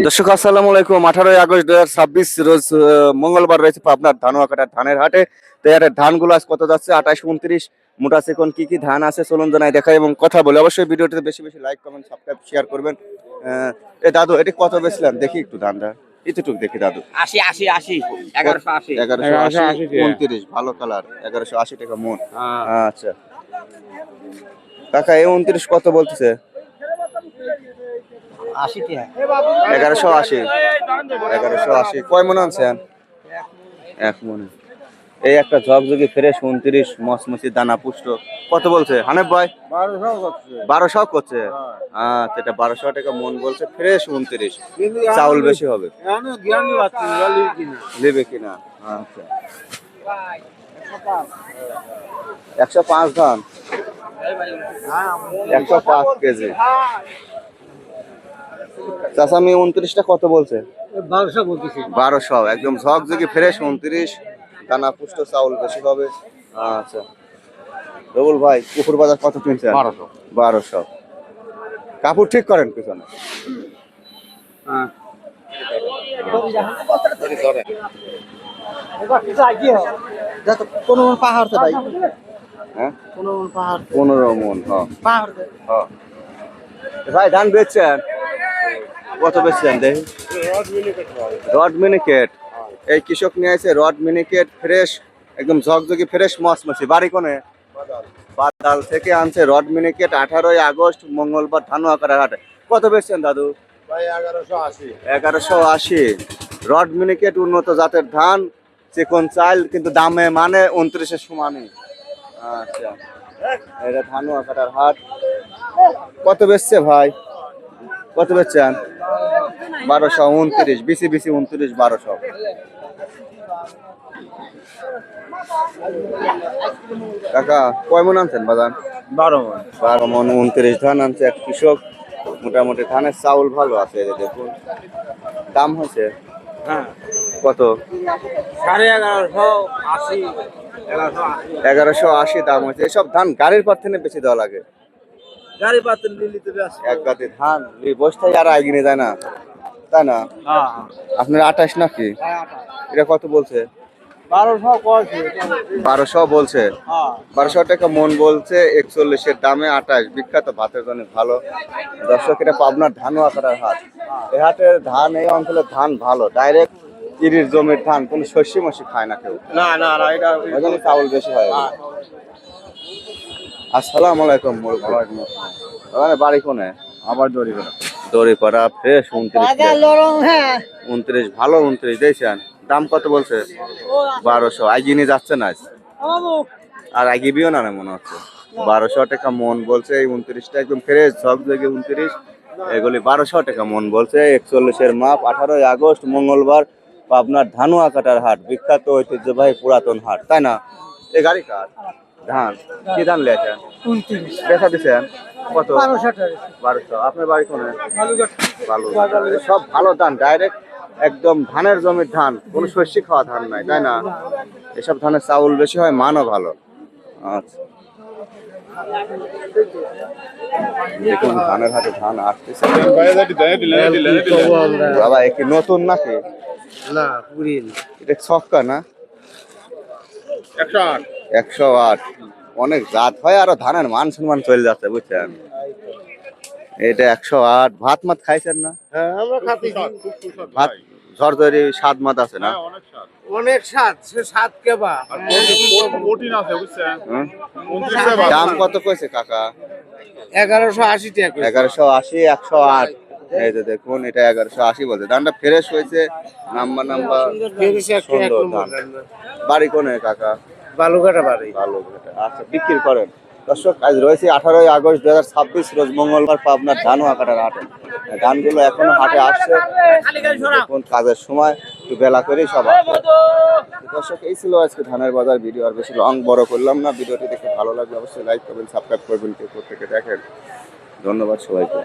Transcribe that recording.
দর্শক আসসালামু আলাইকুম। 18 আগস্ট 2026 রোজ মঙ্গলবার রয়েছে আপনার ধানুয়াকাটার ধানের হাটে। তো এর ধানগুলো আজ কত যাচ্ছে? 28, 29 মোটা সেকন কি কি ধান আছে চলুন জানাই দেখাই এবং কথা বলে। অবশ্যই ভিডিওটিতে বেশি বেশি লাইক কমেন্ট সাবস্ক্রাইব শেয়ার করবেন। এ দাদু এটি কত বেচলেন দেখি একটু ধানটা এতটুকু দেখি দাদু। 80 80 80 1180 1180 29 ভালো কালার 1180 টাকা মন। আচ্ছা কাকা এই 29 কত বলতেছে? 80 টাকা 1180 1180 কয় মন আনছেন? এক মনে। এই একটা ঝকঝকি ফ্রেশ 29 মসমসি দানা পুষ্ট কত বলছে হানিফ ভাই? 1200 করছে। আচ্ছা এটা 1200 টাকা মন বলছে ফ্রেশ 29। চাউল বেশি হবে নেবে কিনা? আচ্ছা 105 ধান 105 কেজি। চাচামি 29টা কত বলছে? 1200 একদম ঝকঝকি ফ্রেশ 29 দানা পুষ্ট চাউল বেশি হবে। আচ্ছা রবুল ভাই পুকুর বাজার কত কিনছেন? 1200 কাপড় ঠিক করেন পিছনে। হ্যাঁ 15 মন। ভাই ধান বেচছেন কত বেচছেন দেখি? রড মিনিকেট এই কৃষক নিয়ে আসে রড মিনিকেট ফ্রেশ একদম ঝকঝকি ফ্রেশ মসমসি। বাড়ি কোনে? বাদাল থেকে আনছে রড মিনিকেট। 18 আগস্ট মঙ্গলবার ধানুয়াকাটার হাটে কত বেচছেন দাদু? 1180 রড মিনিকেট উন্নত জাতের ধান চিকন চাল কিন্তু দামে মানে 29-এর সমানই। আচ্ছা এটা ধানুয়াকাটার হাট কত বেচছে ভাই? কত বেচছেন? 1200 29 বিসি বিসি 29 1200। কাকা কয় মন আনছেন বাজান? 12 মন 29 ধান আনছে এক কৃষক। মোটামুটি ধানের চাউল ভালো আছে এই যে দেখুন। দাম হচ্ছে কত? 1180 দাম হচ্ছে। এসব ধান গাড়ির পর থেকে বেশি দেওয়া লাগে। এক গাদি ধান এই বস্তায় আর এগিয়ে যায় না তাই না? আপনার 28 নাকি? এটা কত বলছে? 1200 বলছে। 1200 টাকা মন বলছে। 41-এর দামে 28 বিখ্যাত ভাতের জন্য ভালো। দর্শক এটা পাবনার ধানুয়াকাটার হাট। এই হাটের ধান এই অঞ্চলের ধান ভালো ডাইরেক্ট ইরির জমির ধান কোনো শস্য মস্যি খায় না কেউ। এটা চাউল বেশি হয়। আসসালামু আলাইকুম। বাড়ি কোনে? আবার দড়ি করা ফ্রেশ 29 ভালো 29 দিয়েছেন। দাম কত বলছে? 1200 আগিয়ে যাচ্ছে না আর আগিবিও না মনে হচ্ছে। 1200 টাকা মন বলছে। এই 29টা একদম ফ্রেশ ঝকঝকে 29 এগুলি 1200 টাকা মন বলছে। 41-এর মাপ 18 আগস্ট মঙ্গলবার পাবনার ধানুয়াকাটার হাট বিখ্যাত ঐতিহ্যবাহী পুরাতন হাট তাই না? এই গাড়ি কার ধান কি ধান লেছেন? 29 বেচা দিচ্ছেন কত? 1200 আপনার বাড়ি কোনে? ভালো সব ভালো ধান ডাইরেক্ট একদম ধানের জমির ধান কোনো শস্য খাওয়া ধান নাই তাই না? এসব ধানের চাউল বেশি হয় মানও ভালো। আচ্ছা দেখুন ধানের হাটে ধান আসতেছে। বাবা কি নতুন নাকি? না পুরিল এটা ছক্কা না? 108 অনেক জাত হয় আরো ধানের মান সম্মান চলে যাচ্ছে বুঝছেন। এটা 108 ভাত মাত খাইছেন না? আমরা খাচ্ছি ভাত ঝরঝরি স্বাদ মাত আছে না? অনেক স্বাদ সে স্বাদ কেবা দাম কত কইছে কাকা? 1180 টাকা 1180 108 এই যে দেখুন এটা 1180 বলছে। ধানটা ফ্রেশ হয়েছে নাম্বার সুন্দর ধান। বাড়ি কোনে কাকা? বালুঘাটা বাড়ি বালুঘাটা। আচ্ছা বিক্রি করেন। দর্শক আজ রয়েছে 18 আগস্ট 2026 রোজ মঙ্গলবার পাবনার ধানুয়াকাটার হাটে। ধানগুলো এখনো হাটে আসছে কোন কাজের সময় একটু বেলা করেই সব আসে। দর্শক এই ছিল আজকে ধানের বাজার ভিডিও। আর বেশি লং বড় করলাম না। ভিডিওটি দেখে ভালো লাগলে অবশ্যই লাইক করবেন সাবস্ক্রাইব করবেন কেউ থেকে দেখেন। ধন্যবাদ সবাইকে।